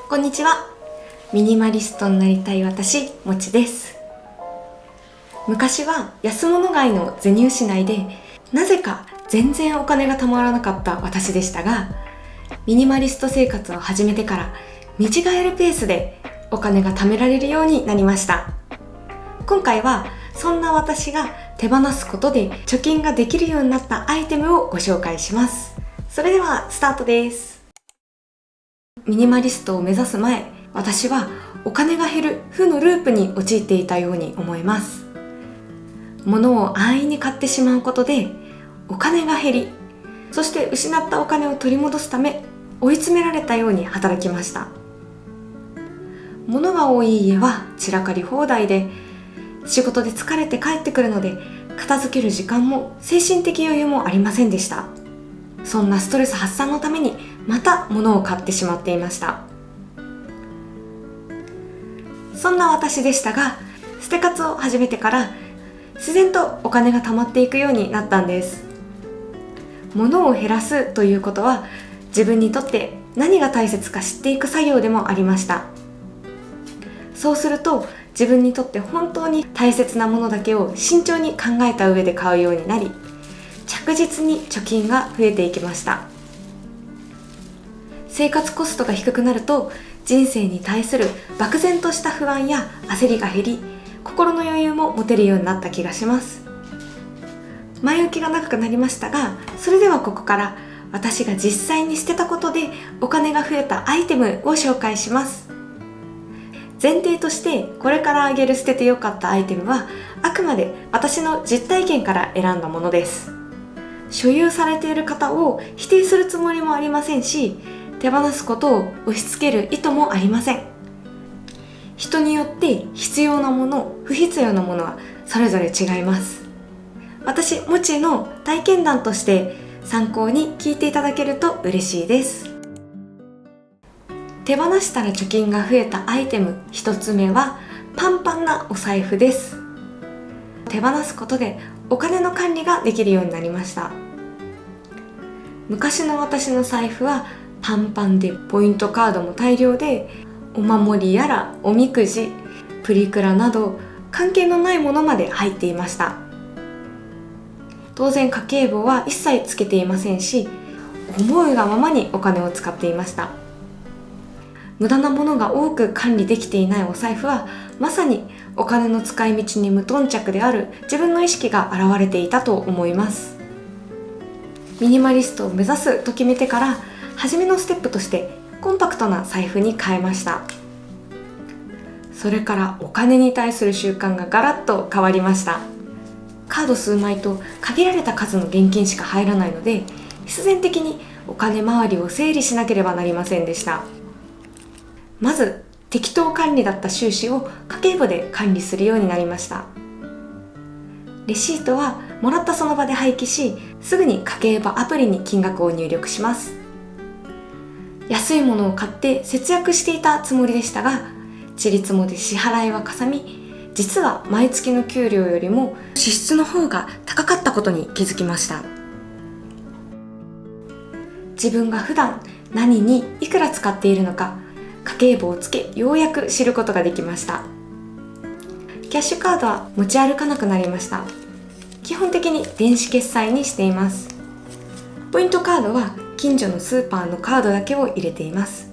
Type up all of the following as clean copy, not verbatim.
こんにちは。ミニマリストになりたい私、もちです。昔は安物買いの銭失いで、なぜか全然お金がたまらなかった私でしたが、ミニマリスト生活を始めてから見違えるペースでお金が貯められるようになりました。今回はそんな私が手放すことで貯金ができるようになったアイテムをご紹介します。それではスタートです。ミニマリストを目指す前、私はお金が減る負のループに陥っていたように思います。物を安易に買ってしまうことでお金が減り、そして失ったお金を取り戻すため追い詰められたように働きました。物が多い家は散らかり放題で、仕事で疲れて帰ってくるので片付ける時間も精神的余裕もありませんでした。そんなストレス発散のためにまた物を買ってしまっていました。そんな私でしたが、捨て活を始めてから自然とお金が貯まっていくようになったんです。物を減らすということは自分にとって何が大切か知っていく作業でもありました。そうすると自分にとって本当に大切なものだけを慎重に考えた上で買うようになり、着実に貯金が増えていきました。生活コストが低くなると人生に対する漠然とした不安や焦りが減り、心の余裕も持てるようになった気がします。前置きが長くなりましたが、それではここから私が実際に捨てたことでお金が増えたアイテムを紹介します。前提としてこれから挙げる捨ててよかったアイテムはあくまで私の実体験から選んだものです。所有されている方を否定するつもりもありませんし、手放すことを押し付ける意図もありません。人によって必要なもの、不必要なものはそれぞれ違います。私、もちの体験談として参考に聞いていただけると嬉しいです。手放したら貯金が増えたアイテム一つ目はパンパンなお財布です。手放すことでお金の管理ができるようになりました。昔の私の財布はパンパンでポイントカードも大量で、お守りやらおみくじ、プリクラなど関係のないものまで入っていました。当然家計簿は一切つけていませんし、思いがままにお金を使っていました。無駄なものが多く管理できていないお財布はまさにお金の使い道に無頓着である自分の意識が現れていたと思います。ミニマリストを目指すと決めてから初めのステップとしてコンパクトな財布に変えました。それからお金に対する習慣がガラッと変わりました。カード数枚と限られた数の現金しか入らないので、必然的にお金回りを整理しなければなりませんでした。まず適当管理だった収支を家計簿で管理するようになりました。レシートはもらったその場で廃棄し、すぐに家計簿アプリに金額を入力します。安いものを買って節約していたつもりでしたが、ちりつもで支払いはかさみ、実は毎月の給料よりも支出の方が高かったことに気づきました。自分が普段何にいくら使っているのか、家計簿をつけようやく知ることができました。キャッシュカードは持ち歩かなくなりました。基本的に電子決済にしています。ポイントカードは近所のスーパーのカードだけを入れています。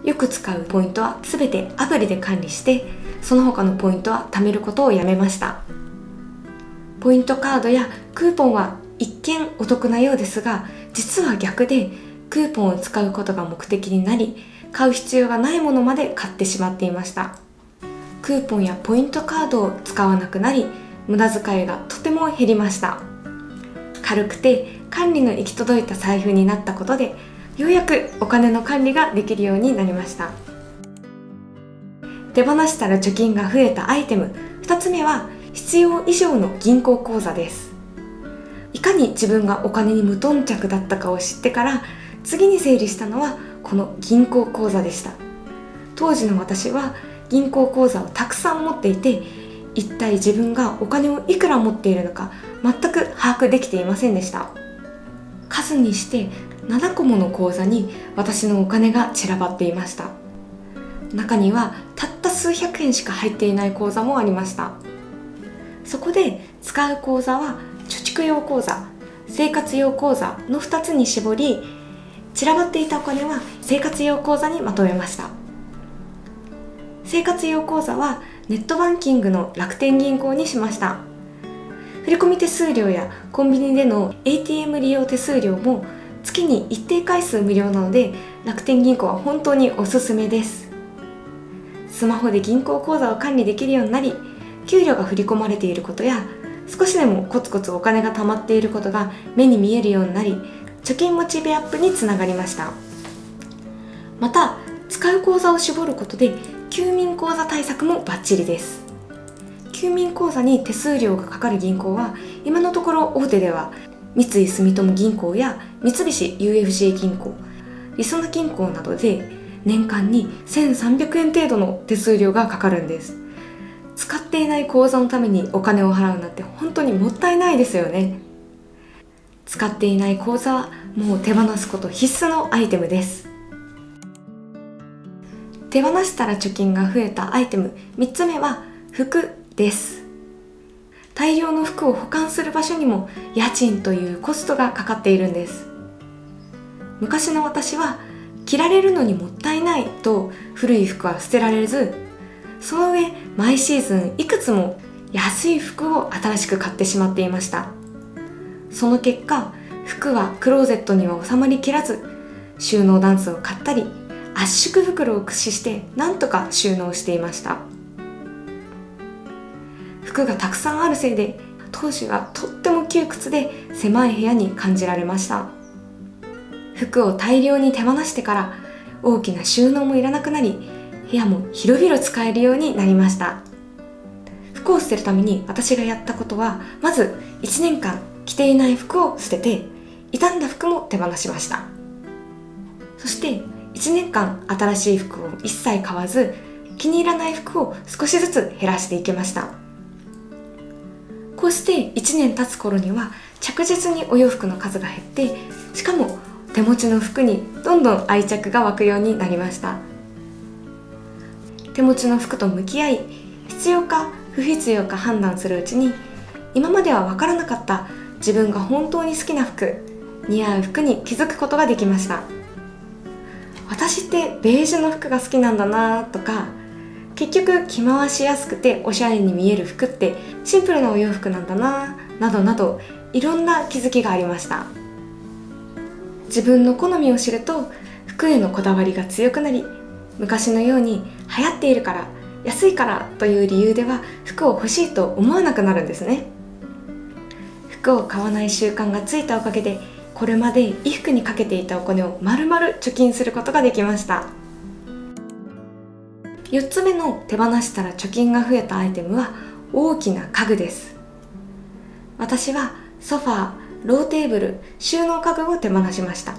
よく使うポイントはすべてアプリで管理して、その他のポイントは貯めることをやめました。ポイントカードやクーポンは一見お得なようですが、実は逆でクーポンを使うことが目的になり、買う必要がないものまで買ってしまっていました。クーポンやポイントカードを使わなくなり、無駄遣いがとても減りました。軽くて管理の行き届いた財布になったことで、ようやくお金の管理ができるようになりました。手放したら貯金が増えたアイテム2つ目は必要以上の銀行口座です。いかに自分がお金に無頓着だったかを知ってから、次に整理したのはこの銀行口座でした。当時の私は銀行口座をたくさん持っていて、一体自分がお金をいくら持っているのか全く把握できていませんでした。数にして7個もの口座に私のお金が散らばっていました。中にはたった数百円しか入っていない口座もありました。そこで使う口座は貯蓄用口座、生活用口座の2つに絞り、散らばっていたお金は生活用口座にまとめました。生活用口座はネットバンキングの楽天銀行にしました。振込手数料やコンビニでの ATM 利用手数料も月に一定回数無料なので、楽天銀行は本当におすすめです。スマホで銀行口座を管理できるようになり、給料が振り込まれていることや少しでもコツコツお金が貯まっていることが目に見えるようになり、貯金モチベアップにつながりました。また使う口座を絞ることで休眠口座対策もバッチリです。休眠口座に手数料がかかる銀行は今のところ大手では三井住友銀行や三菱 UFJ 銀行、りそな銀行などで年間に1300円程度の手数料がかかるんです。使っていない口座のためにお金を払うなんて本当にもったいないですよね。使っていない口座はもう手放すこと必須のアイテムです。手放したら貯金が増えたアイテム3つ目は服です。大量の服を保管する場所にも家賃というコストがかかっているんです。昔の私は着られるのにもったいないと古い服は捨てられず、その上毎シーズンいくつも安い服を新しく買ってしまっていました。その結果、服はクローゼットには収まりきらず、収納ダンスを買ったり圧縮袋を駆使して何とか収納していました。服がたくさんあるせいで当時はとっても窮屈で狭い部屋に感じられました。服を大量に手放してから大きな収納もいらなくなり、部屋も広々使えるようになりました。服を捨てるために私がやったことは、まず1年間着ていない服を捨てて、傷んだ服も手放しました。そして1年間新しい服を一切買わず、気に入らない服を少しずつ減らしていきました。こうして1年経つ頃には着実にお洋服の数が減って、しかも手持ちの服にどんどん愛着が湧くようになりました。手持ちの服と向き合い、必要か不必要か判断するうちに、今までは分からなかった自分が本当に好きな服、似合う服に気づくことができました。私ってベージュの服が好きなんだなとか、結局着回しやすくておしゃれに見える服ってシンプルなお洋服なんだな、などなどいろんな気づきがありました。自分の好みを知ると服へのこだわりが強くなり、昔のように流行っているから安いからという理由では服を欲しいと思わなくなるんですね。服を買わない習慣がついたおかげで、これまで衣服にかけていたお金を丸々貯金することができました。4つ目の手放したら貯金が増えたアイテムは大きな家具です。私はソファー、ローテーブル、収納家具を手放しました。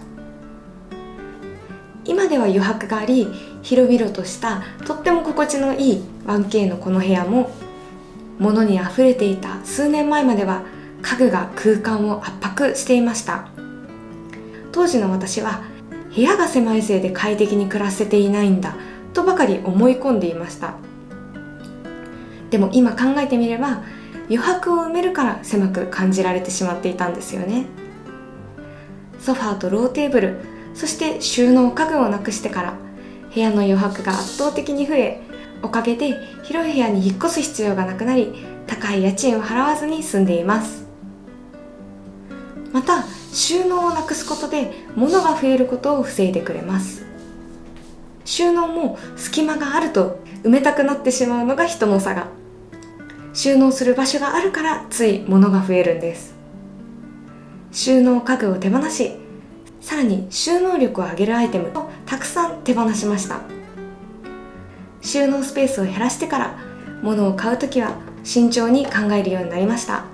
今では余白があり、広々としたとっても心地のいい 1K のこの部屋も、物にあふれていた数年前までは家具が空間を圧迫していました。当時の私は部屋が狭いせいで快適に暮らせていないんだとばかり思い込んでいました。でも今考えてみれば、余白を埋めるから狭く感じられてしまっていたんですよね。ソファーとローテーブル、そして収納家具をなくしてから部屋の余白が圧倒的に増え、おかげで広い部屋に引っ越す必要がなくなり、高い家賃を払わずに住んでいます。また収納をなくすことで物が増えることを防いでくれます。収納も隙間があると埋めたくなってしまうのが人の差が。収納する場所があるからつい物が増えるんです。収納家具を手放し、さらに収納力を上げるアイテムをたくさん手放しました。収納スペースを減らしてから物を買うときは慎重に考えるようになりました。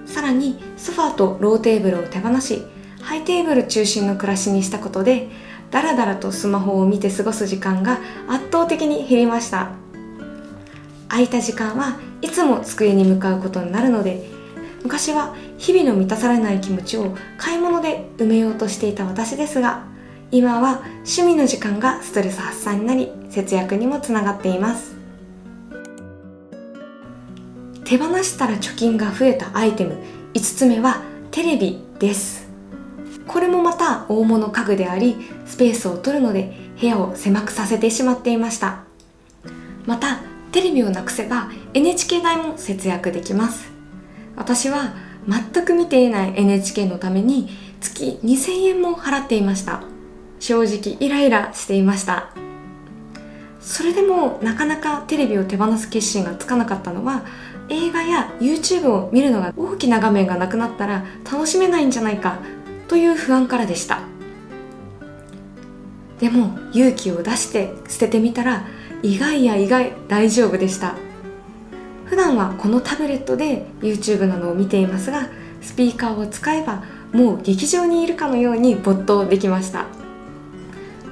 さらにソファーとローテーブルを手放し、ハイテーブル中心の暮らしにしたことで、だらだらとスマホを見て過ごす時間が圧倒的に減りました。空いた時間はいつも机に向かうことになるので、昔は日々の満たされない気持ちを買い物で埋めようとしていた私ですが、今は趣味の時間がストレス発散になり、節約にもつながっています。手放したら貯金が増えたアイテム5つ目はテレビです。これもまた大物家具であり、スペースを取るので部屋を狭くさせてしまっていました。またテレビをなくせば NHK 代も節約できます。私は全く見ていない NHK のために月2000円も払っていました。正直イライラしていました。それでもなかなかテレビを手放す決心がつかなかったのは、映画や YouTube を見るのが大きな画面がなくなったら楽しめないんじゃないかという不安からでした。でも勇気を出して捨ててみたら、意外や意外大丈夫でした。普段はこのタブレットで YouTube などを見ていますが、スピーカーを使えばもう劇場にいるかのように没頭できました。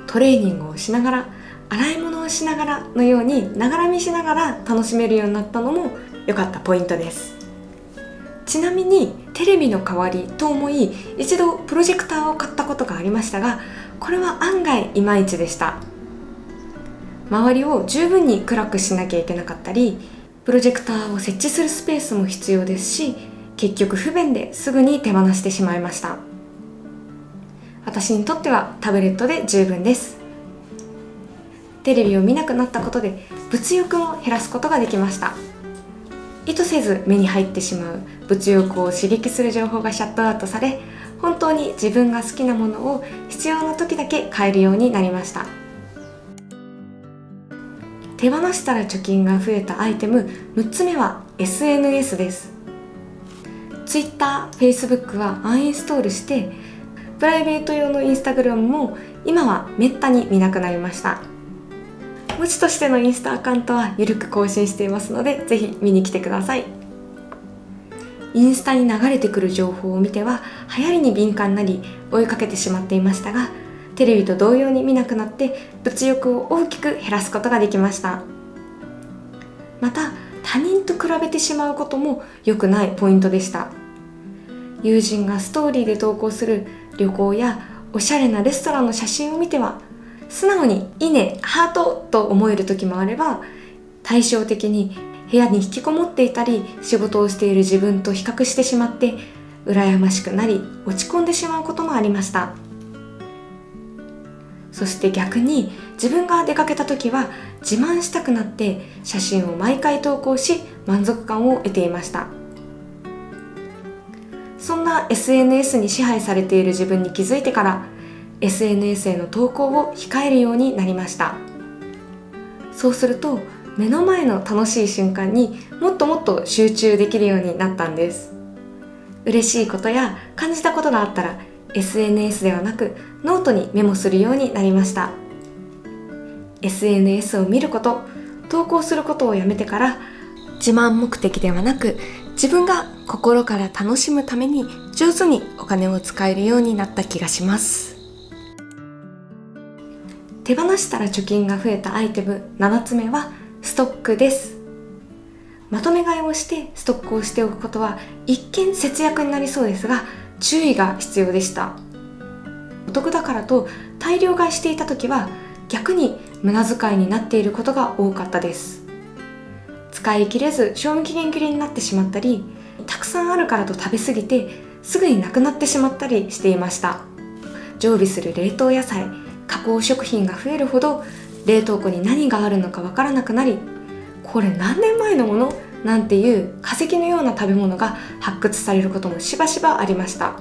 トレーニングをしながら、洗い物をしながらのようにながら見しながら楽しめるようになったのも良かったポイントです。ちなみにテレビの代わりと思い、一度プロジェクターを買ったことがありましたが、これは案外いまいちでした。周りを十分に暗くしなきゃいけなかったり、プロジェクターを設置するスペースも必要ですし、結局不便ですぐに手放してしまいました。私にとってはタブレットで十分です。テレビを見なくなったことで物欲も減らすことができました。意図せず目に入ってしまう物欲を刺激する情報がシャットアウトされ、本当に自分が好きなものを必要な時だけ買えるようになりました。手放したら貯金が増えたアイテム6つ目は SNS です。 Twitter、Facebook はアンインストールして、プライベート用の Instagram も今はめったに見なくなりました。文字としてのインスタアカウントはゆるく更新していますので、ぜひ見に来てください。インスタに流れてくる情報を見ては流行りに敏感になり追いかけてしまっていましたが、テレビと同様に見なくなって物欲を大きく減らすことができました。また他人と比べてしまうことも良くないポイントでした。友人がストーリーで投稿する旅行やおしゃれなレストランの写真を見ては、素直にいいね、ハートと思える時もあれば、対照的に部屋に引きこもっていたり仕事をしている自分と比較してしまって羨ましくなり落ち込んでしまうこともありました。そして逆に自分が出かけた時は自慢したくなって写真を毎回投稿し満足感を得ていました。そんな SNS に支配されている自分に気づいてから、 SNS への投稿を控えるようになりました。そうすると目の前の楽しい瞬間にもっともっと集中できるようになったんです。嬉しいことや感じたことがあったら SNS ではなくノートにメモするようになりました。 SNS を見ること、投稿することをやめてから、自慢目的ではなく自分が心から楽しむために上手にお金を使えるようになった気がします。手放したら貯金が増えたアイテム7つ目はストックです。まとめ買いをしてストックをしておくことは一見節約になりそうですが、注意が必要でした。お得だからと大量買いしていた時は逆に無駄遣いになっていることが多かったです。使い切れず賞味期限切れになってしまったり、たくさんあるからと食べ過ぎてすぐになくなってしまったりしていました。常備する冷凍野菜、加工食品が増えるほど冷凍庫に何があるのかわからなくなり、これ何年前のものなんていう化石のような食べ物が発掘されることもしばしばありました。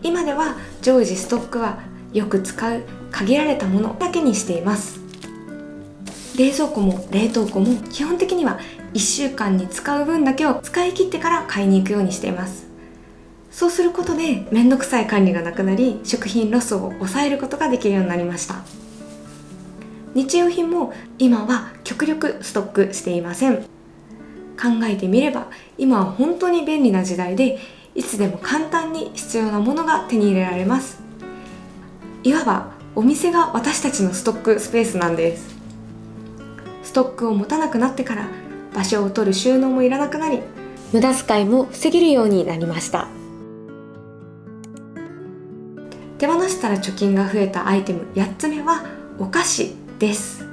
今では常時ストックはよく使う限られたものだけにしています。冷蔵庫も冷凍庫も基本的には1週間に使う分だけを使い切ってから買いに行くようにしています。そうすることでめんどくさい管理がなくなり、食品ロスを抑えることができるようになりました。日用品も今は極力ストックしていません。考えてみれば今は本当に便利な時代で、いつでも簡単に必要なものが手に入れられます。いわばお店が私たちのストックスペースなんです。ストックを持たなくなってから場所を取る収納もいらなくなり、無駄遣いも防げるようになりました。手放したら貯金が増えたアイテム8つ目はお菓子です。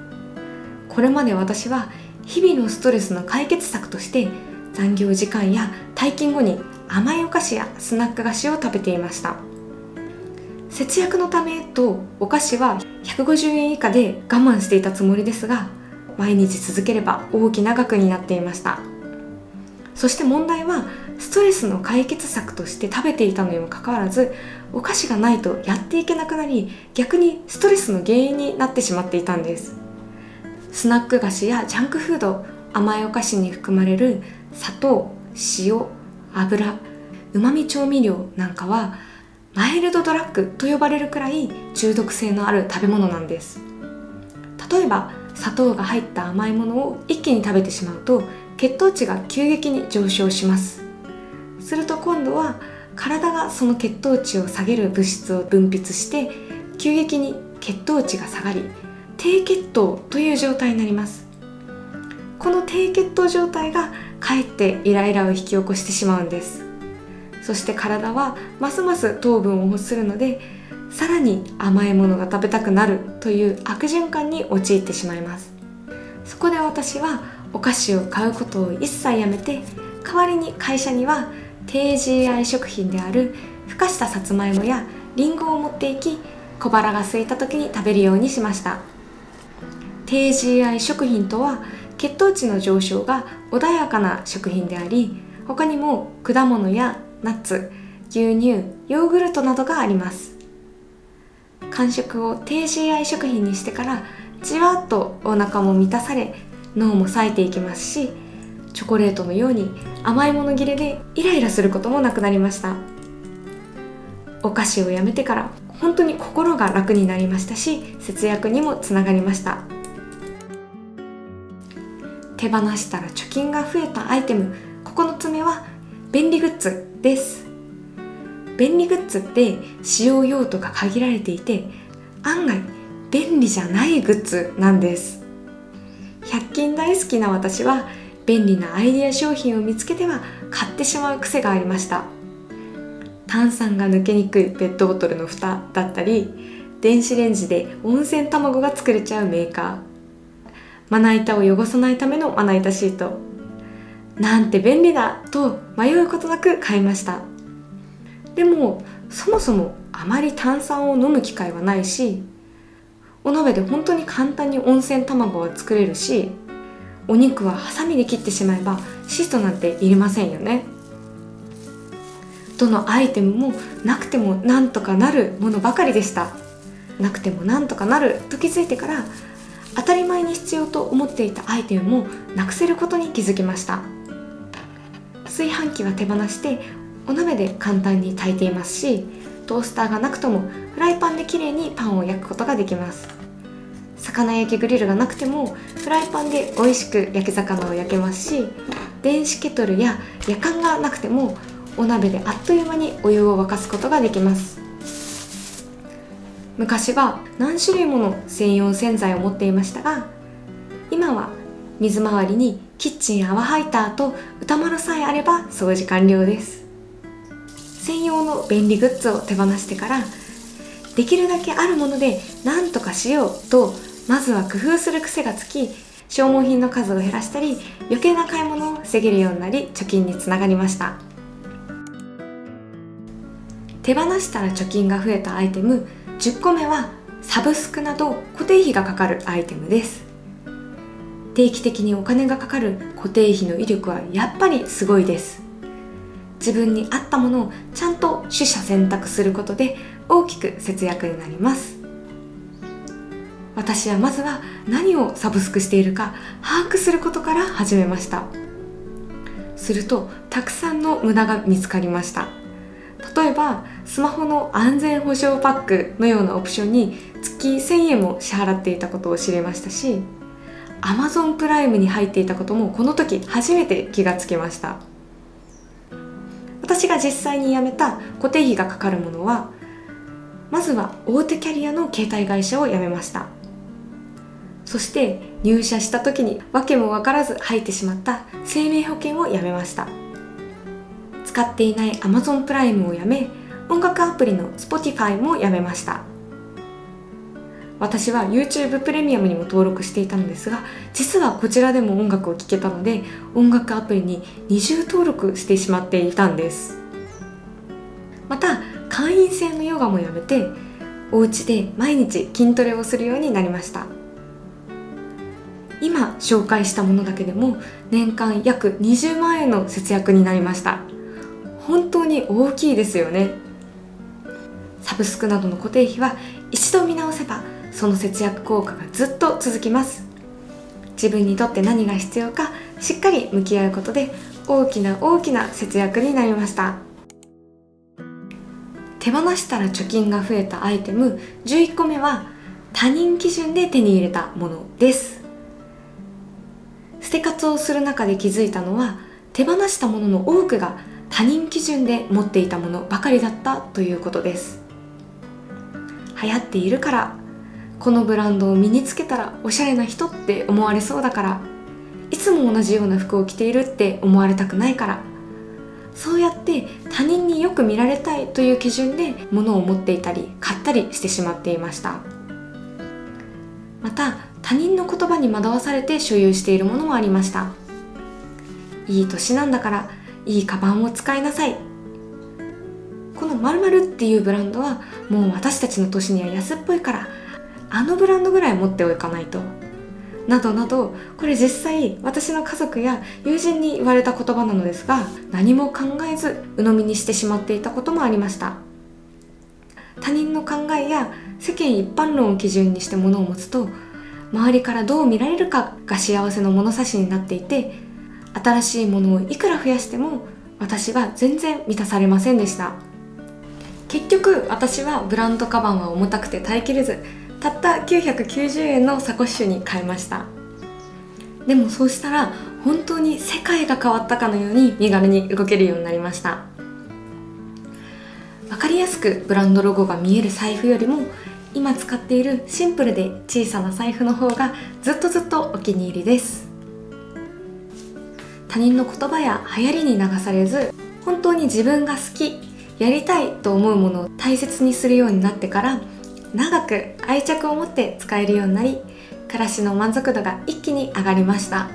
これまで私は日々のストレスの解決策として残業時間や退勤後に甘いお菓子やスナック菓子を食べていました。節約のためとお菓子は150円以下で我慢していたつもりですが、毎日続ければ大きな額になっていました。そして問題はストレスの解決策として食べていたのにもかかわらず、お菓子がないとやっていけなくなり、逆にストレスの原因になってしまっていたんです。スナック菓子やジャンクフード、甘いお菓子に含まれる砂糖、塩、油、うまみ調味料なんかはマイルドドラッグと呼ばれるくらい中毒性のある食べ物なんです。例えば砂糖が入った甘いものを一気に食べてしまうと血糖値が急激に上昇します。すると今度は体がその血糖値を下げる物質を分泌して急激に血糖値が下がり、低血糖という状態になります。この低血糖状態がかえってイライラを引き起こしてしまうんです。そして体はますます糖分を欲するので、さらに甘いものが食べたくなるという悪循環に陥ってしまいます。そこで私はお菓子を買うことを一切やめて、代わりに会社には低 GI 食品であるふかしたさつまいもやりんごを持っていき、小腹が空いた時に食べるようにしました。低 GI 食品とは血糖値の上昇が穏やかな食品であり、他にも果物やナッツ、牛乳、ヨーグルトなどがあります。間食を低 GI 食品にしてからじわっとお腹も満たされ、脳も冴えていきますし、チョコレートのように甘いもの切れでイライラすることもなくなりました。お菓子をやめてから本当に心が楽になりましたし、節約にもつながりました。手放したら貯金が増えたアイテム9つ目は便利グッズです。便利グッズって使用用途が限られていて、案外便利じゃないグッズなんです。100均大好きな私は便利なアイデア商品を見つけては買ってしまう癖がありました。炭酸が抜けにくいペットボトルの蓋だったり、電子レンジで温泉卵が作れちゃうメーカー、まな板を汚さないためのまな板シート、なんて便利だと迷うことなく買いました。でもそもそもあまり炭酸を飲む機会はないし、お鍋で本当に簡単に温泉卵は作れるし、お肉はハサミで切ってしまえばシートなんていりませんよね。どのアイテムもなくてもなんとかなるものばかりでした。なくてもなんとかなると気づいてから、当たり前に必要と思っていたアイテムもなくせることに気づきました。炊飯器は手放してお鍋で簡単に炊いていますし、トースターがなくともフライパンできれいにパンを焼くことができます。魚焼きグリルがなくてもフライパンで美味しく焼き魚を焼けますし、電子ケトルややかんがなくてもお鍋であっという間にお湯を沸かすことができます。昔は何種類もの専用洗剤を持っていましたが、今は水回りにキッチン泡ハイターと歌丸さえあれば掃除完了です。専用の便利グッズを手放してから、できるだけあるもので何とかしようとまずは工夫する癖がつき、消耗品の数を減らしたり余計な買い物を防げるようになり、貯金につながりました。手放したら貯金が増えたアイテム10個目はサブスクなど固定費がかかるアイテムです。定期的にお金がかかる固定費の威力はやっぱりすごいです。自分に合ったものをちゃんと取捨選択することで大きく節約になります。私はまずは何をサブスクしているか把握することから始めました。するとたくさんの無駄が見つかりました。例えばスマホの安全保障パックのようなオプションに月1000円も支払っていたことを知りましたし、 Amazon プライムに入っていたこともこの時初めて気がつきました。私が実際に辞めた固定費がかかるものは、まずは大手キャリアの携帯会社を辞めました。そして入社した時に訳も分からず入ってしまった生命保険をやめました。使っていない Amazon プライムをやめ、音楽アプリの Spotify もやめました。私は YouTube プレミアムにも登録していたのですが、実はこちらでも音楽を聴けたので、音楽アプリに二重登録してしまっていたんです。また会員制のヨガもやめて、お家で毎日筋トレをするようになりました。今紹介したものだけでも年間約20万円の節約になりました。本当に大きいですよね。サブスクなどの固定費は一度見直せばその節約効果がずっと続きます。自分にとって何が必要かしっかり向き合うことで大きな節約になりました。手放したら貯金が増えたアイテム11個目は他人基準で手に入れたものです。捨て活をする中で気づいたのは、手放したものの多くが他人基準で持っていたものばかりだったということです。流行っているから、このブランドを身につけたらおしゃれな人って思われそうだから、いつも同じような服を着ているって思われたくないから、そうやって他人によく見られたいという基準で物を持っていたり買ったりしてしまっていました。また他人の言葉に惑わされて所有しているものもありました。いい年なんだからいいカバンを使いなさい、この〇〇っていうブランドはもう私たちの年には安っぽいからあのブランドぐらい持っておかないと、などなど、これ実際私の家族や友人に言われた言葉なのですが、何も考えず鵜呑みにしてしまっていたこともありました。他人の考えや世間一般論を基準にして物を持つと、周りからどう見られるかが幸せの物差しになっていて、新しいものをいくら増やしても私は全然満たされませんでした。結局私はブランドカバンは重たくて耐えきれず、たった990円のサコッシュに変えました。でもそうしたら本当に世界が変わったかのように身軽に動けるようになりました。わかりやすくブランドロゴが見える財布よりも、今使っているシンプルで小さな財布の方がずっとお気に入りです。他人の言葉や流行りに流されず、本当に自分が好き、やりたいと思うものを大切にするようになってから、長く愛着を持って使えるようになり、暮らしの満足度が一気に上がりました。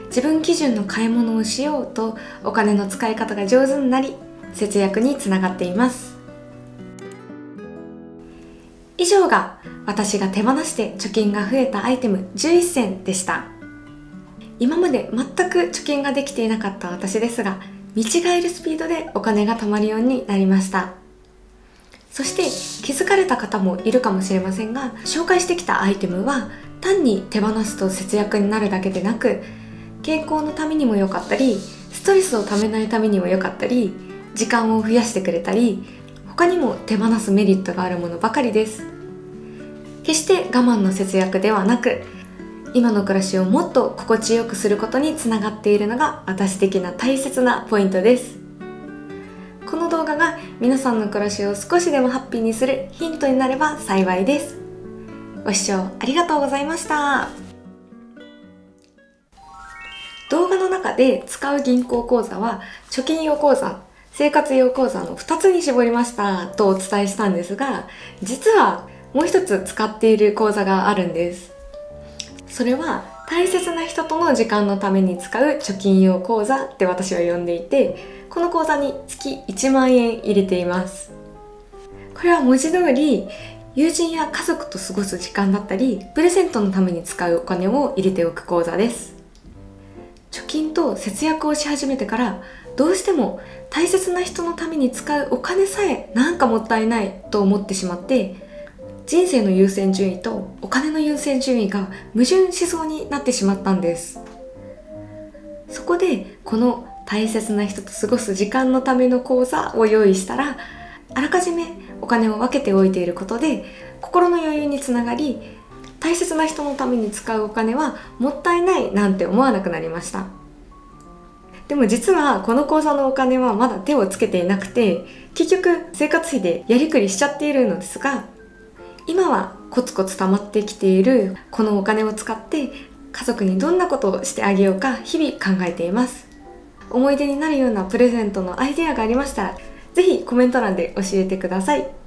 自分基準の買い物をしようとお金の使い方が上手になり、節約につながっています。以上が私が手放して貯金が増えたアイテム11選でした。今まで全く貯金ができていなかった私ですが、見違えるスピードでお金が貯まるようになりました。そして気づかれた方もいるかもしれませんが、紹介してきたアイテムは単に手放すと節約になるだけでなく、健康のためにも良かったり、ストレスをためないためにも良かったり、時間を増やしてくれたり、他にも手放すメリットがあるものばかりです。決して我慢の節約ではなく、今の暮らしをもっと心地よくすることにつながっているのが私的な大切なポイントです。この動画が皆さんの暮らしを少しでもハッピーにするヒントになれば幸いです。ご視聴ありがとうございました。動画の中で使う銀行口座は貯金用口座、生活用口座の2つに絞りましたとお伝えしたんですが、実はもう一つ使っている口座があるんです。それは大切な人との時間のために使う貯金用口座って私は呼んでいて、この口座に月1万円入れています。これは文字通り友人や家族と過ごす時間だったり、プレゼントのために使うお金を入れておく口座です。貯金と節約をし始めてから、どうしても大切な人のために使うお金さえなんかもったいないと思ってしまって、人生の優先順位とお金の優先順位が矛盾しそうになってしまったんです。そこでこの大切な人と過ごす時間のための口座を用意したら、あらかじめお金を分けておいていることで心の余裕につながり、大切な人のために使うお金はもったいないなんて思わなくなりました。でも実はこの口座のお金はまだ手をつけていなくて、結局生活費でやりくりしちゃっているのですが、今はコツコツ溜まってきているこのお金を使って家族にどんなことをしてあげようか日々考えています。思い出になるようなプレゼントのアイデアがありましたらぜひコメント欄で教えてください。